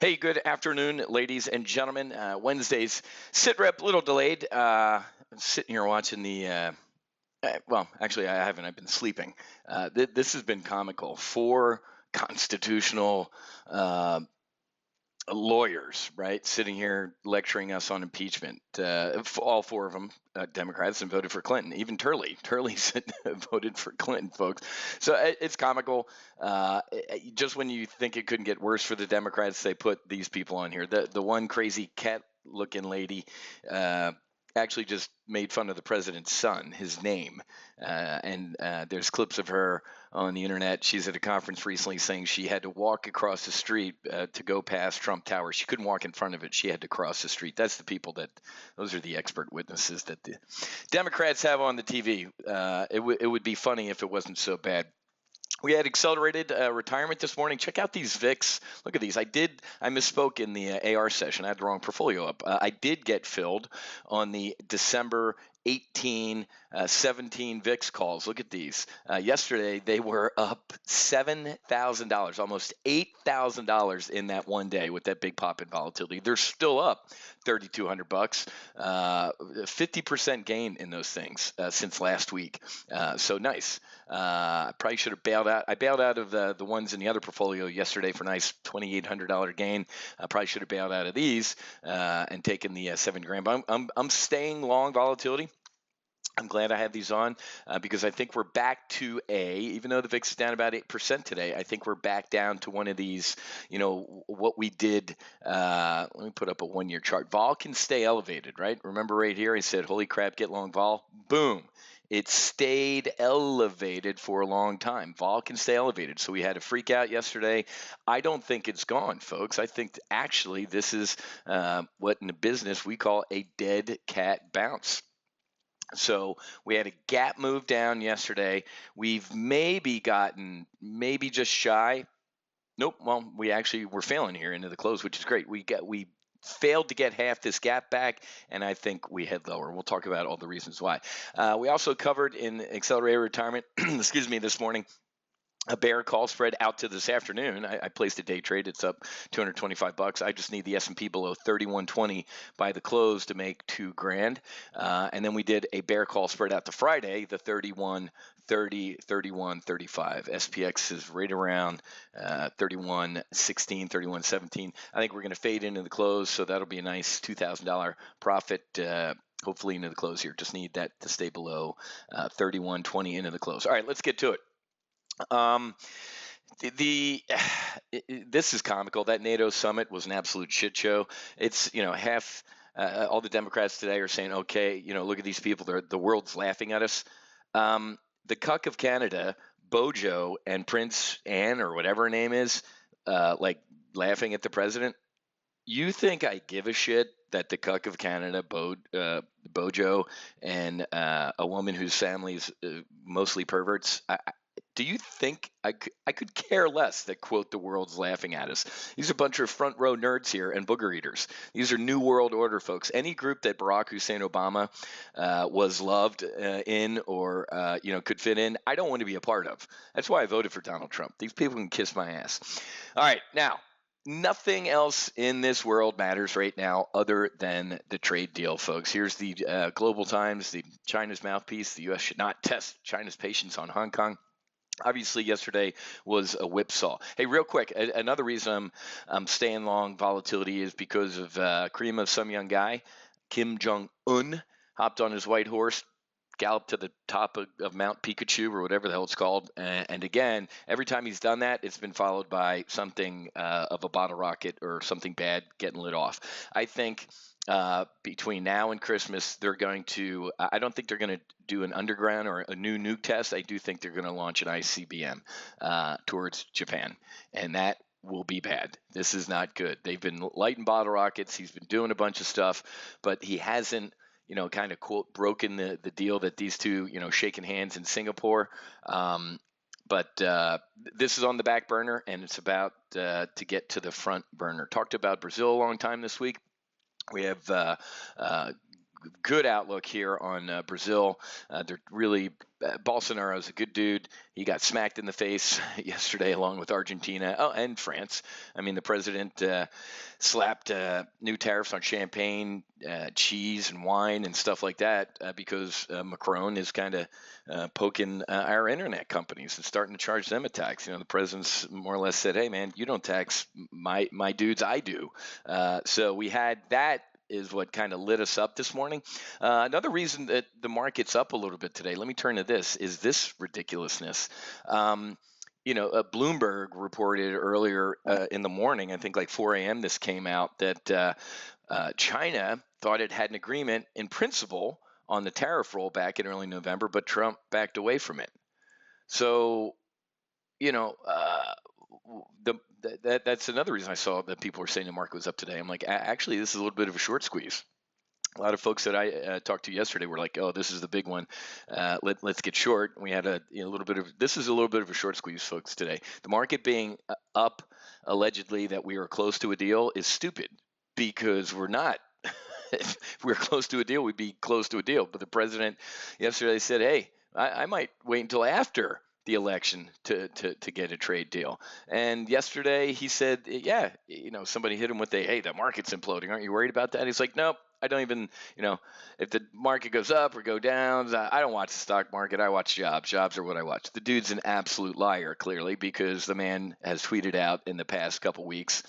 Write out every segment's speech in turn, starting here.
Hey, good afternoon, ladies and gentlemen. Wednesday's SITREP, little delayed. I'm sitting here watching well, actually, I haven't. I've been sleeping. This has been comical. Four constitutional uh, lawyers, right, sitting here lecturing us on impeachment. All four of them Democrats and voted for Clinton. Even Turley voted for Clinton, folks. So it's comical. Just when you think it couldn't get worse for the Democrats, they put these people on here. The one crazy cat-looking lady. Actually just made fun of the president's son, his name. And there's clips of her on the internet. She's at a conference recently saying she had to walk across the street to go past Trump Tower. She couldn't walk in front of it. She had to cross the street. That's the people those are the expert witnesses that the Democrats have on the TV. It would be funny if it wasn't so bad. We had accelerated retirement this morning. Check out these VIX. Look at these. I misspoke in the AR session. I had the wrong portfolio up. I did get filled on the December 18, 17 VIX calls. Look at these. Yesterday, they were up $7,000, almost $8,000 in that one day with that big pop in volatility. They're still up $3,200, 50% gain in those things since last week. So nice. I probably should have bailed out. I bailed out of the ones in the other portfolio yesterday for a nice $2,800 gain. I probably should have bailed out of these and taken the $7,000. But I'm staying long volatility. I'm glad I have these on because I think we're back to even though the VIX is down about 8% today, I think we're back down to one of these, what we did. Let me put up a one-year chart. Vol can stay elevated, right? Remember right here, I said, holy crap, get long vol. Boom. It stayed elevated for a long time. Vol can stay elevated. So we had a freak out yesterday. I don't think it's gone, folks. I think actually this is what in the business we call a dead cat bounce. So we had a gap move down yesterday. We've maybe gotten just shy. Nope. Well, we're failing here into the close, which is great. We failed to get half this gap back, and I think we head lower. We'll talk about all the reasons why. We also covered in accelerated retirement, excuse me, this morning, a bear call spread out to this afternoon. I placed a day trade. It's up $225. I just need the S&P below 3120 by the close to make $2,000. And then we did a bear call spread out to Friday, the 3130, 3135. SPX is right around 3116, 3117. I think we're going to fade into the close, so that'll be a nice $2,000 profit. Hopefully into the close here. Just need that to stay below 3120 into the close. All right, let's get to it. This is comical. That NATO summit was an absolute shit show. It's half all the Democrats today are saying, okay, look at these people. The world's laughing at us. The cuck of Canada, Bojo, and Prince Anne or whatever her name is, like laughing at the president. You think I give a shit that the cuck of Canada, Bojo, and a woman whose family is mostly perverts? Do you think I could care less that, quote, the world's laughing at us? These are a bunch of front row nerds here and booger eaters. These are New World Order folks. Any group that Barack Hussein Obama was loved in or, could fit in, I don't want to be a part of. That's why I voted for Donald Trump. These people can kiss my ass. All right, now. Nothing else in this world matters right now other than the trade deal, folks. Here's the Global Times, the China's mouthpiece. The U.S. should not test China's patience on Hong Kong. Obviously, yesterday was a whipsaw. Hey, real quick, another reason I'm staying long volatility is because of cream of some young guy, Kim Jong-un, hopped on his white horse, galloped to the top of Mount Pikachu or whatever the hell it's called. And again, every time he's done that, it's been followed by something of a bottle rocket or something bad getting lit off. I think between now and Christmas, they're going to I don't think they're going to do an underground or a new nuke test. I do think they're going to launch an ICBM towards Japan, and that will be bad. This is not good. They've been lighting bottle rockets. He's been doing a bunch of stuff, but he hasn't kind of, quote, broken the deal that these two, shaking hands in Singapore. But this is on the back burner, and it's about to get to the front burner. Talked about Brazil a long time this week. We have good outlook here on Brazil. They're really Bolsonaro's a good dude. He got smacked in the face yesterday, along with Argentina, and France. I mean, the president slapped new tariffs on champagne, cheese, and wine and stuff like that because Macron is kind of poking our internet companies and starting to charge them a tax. The president's more or less said, "Hey, man, you don't tax my dudes, I do." So we had that is what kind of lit us up this morning. Another reason that the market's up a little bit today, let me turn to this, is this ridiculousness. Bloomberg reported earlier in the morning, I think like 4 a.m. this came out, that China thought it had an agreement in principle on the tariff rollback in early November, but Trump backed away from it. So, that's another reason I saw that people were saying the market was up today. I'm like, actually, this is a little bit of a short squeeze. A lot of folks that I talked to yesterday were like, "Oh, this is the big one. Let's get short." And we had a little bit of this is a little bit of a short squeeze, folks. Today, the market being up, allegedly that we were close to a deal, is stupid because we're not. If we were close to a deal, we'd be close to a deal. But the president yesterday said, "Hey, I might wait until after the election to get a trade deal." And yesterday he said, "Yeah, somebody hit him with hey, the market's imploding. Aren't you worried about that?" He's like, "Nope. I don't even, if the market goes up or go down, I don't watch the stock market. I watch jobs. Jobs are what I watch." The dude's an absolute liar, clearly, because the man has tweeted out in the past couple weeks,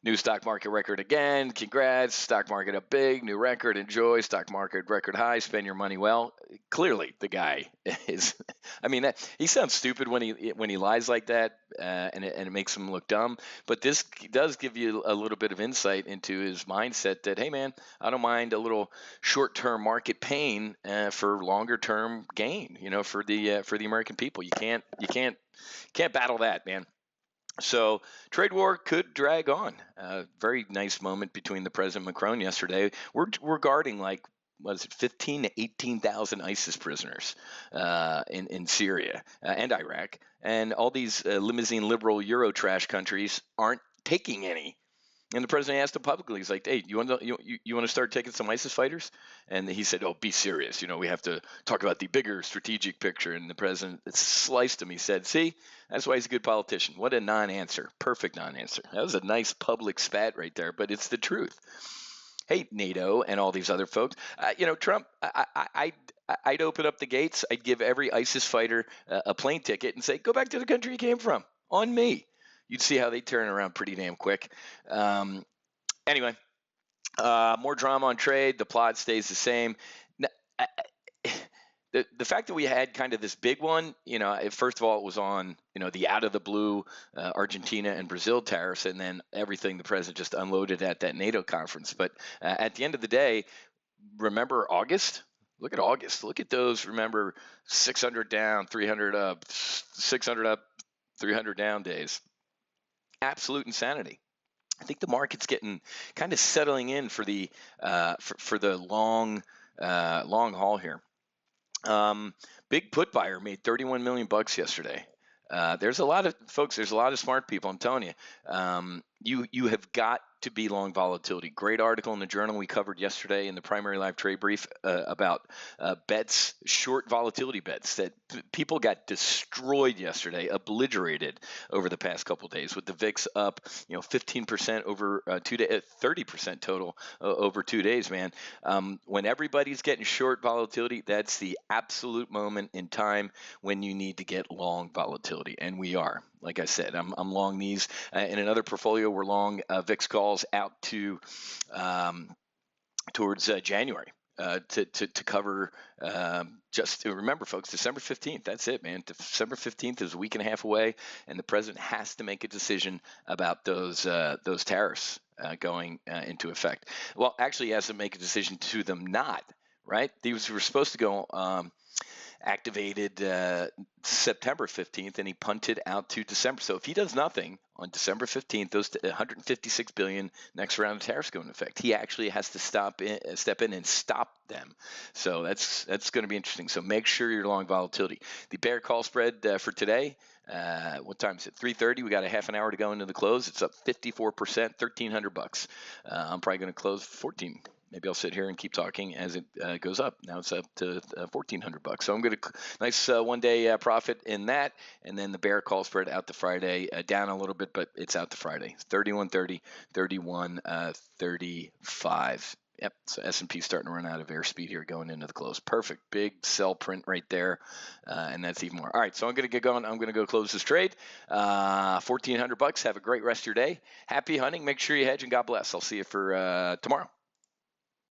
"New stock market record again. Congrats. Stock market up big. New record. Enjoy. Stock market record high. Spend your money well." Clearly, the guy is. I mean, he sounds stupid when he lies like that, and it makes him look dumb. But this does give you a little bit of insight into his mindset. That, hey, man, I don't mind a little short-term market pain for longer-term gain. For the American people, you can't battle that, man. So trade war could drag on. Very nice moment between the President Macron yesterday. We're guarding like, was it 15 to 18,000 ISIS prisoners in Syria and Iraq, and all these limousine liberal Euro trash countries aren't taking any. And the president asked him publicly, he's like, "Hey, you want to start taking some ISIS fighters?" And he said, "Oh, be serious. We have to talk about the bigger strategic picture." And the president sliced him. He said, "See, that's why he's a good politician." What a non-answer. Perfect non-answer. That was a nice public spat right there, but it's the truth. Hey, NATO and all these other folks. Trump, I'd open up the gates. I'd give every ISIS fighter a plane ticket and say, "Go back to the country you came from, on me." You'd see how they turn around pretty damn quick. Anyway, more drama on trade. The plot stays the same. The fact that we had kind of this big one, first of all, it was on, the out of the blue Argentina and Brazil tariffs, and then everything the president just unloaded at that NATO conference. But at the end of the day, remember August? Look at August. Look at those. Remember 600 down, 300 up, 600 up, 300 down days. Absolute insanity. I think the market's getting kind of settling in for the long haul here. Big put buyer made 31 million bucks yesterday. There's a lot of folks. There's a lot of smart people. I'm telling you. You have got to be long volatility. Great article in the journal we covered yesterday in the primary live trade brief about bets, short volatility bets that people got destroyed yesterday, obliterated over the past couple of days, with the VIX up 15% over 2 days, 30% total over 2 days, man. When everybody's getting short volatility, that's the absolute moment in time when you need to get long volatility, and we are. Like I said, I'm long these. In another portfolio, we're long VIX calls out to towards January to cover. Just remember, folks, December 15th. That's it, man. December 15th is a week and a half away, and the president has to make a decision about those tariffs going into effect. Well, actually, he has to make a decision to them not. Right? These were supposed to go activated September 15th, and he punted out to December. So if he does nothing on December 15th, those 156 billion next round of tariffs go into effect. He actually has to step in and stop them. So that's going to be interesting. So make sure you're long volatility. The bear call spread for today. What time is it? 3:30. We got a half an hour to go into the close. It's up 54%, $1,300 bucks. I'm probably going to close 14. maybe I'll sit here and keep talking as it goes up. Now it's up to $1,400. So I'm going to nice one-day profit in that, and then the bear call spread out to Friday, down a little bit, but it's out to Friday. 31.30, 31.35. Yep, so S&P starting to run out of airspeed here going into the close. Perfect, big sell print right there, and that's even more. All right, so I'm going to get going. I'm going to go close this trade. $1,400. Have a great rest of your day. Happy hunting. Make sure you hedge, and God bless. I'll see you for tomorrow.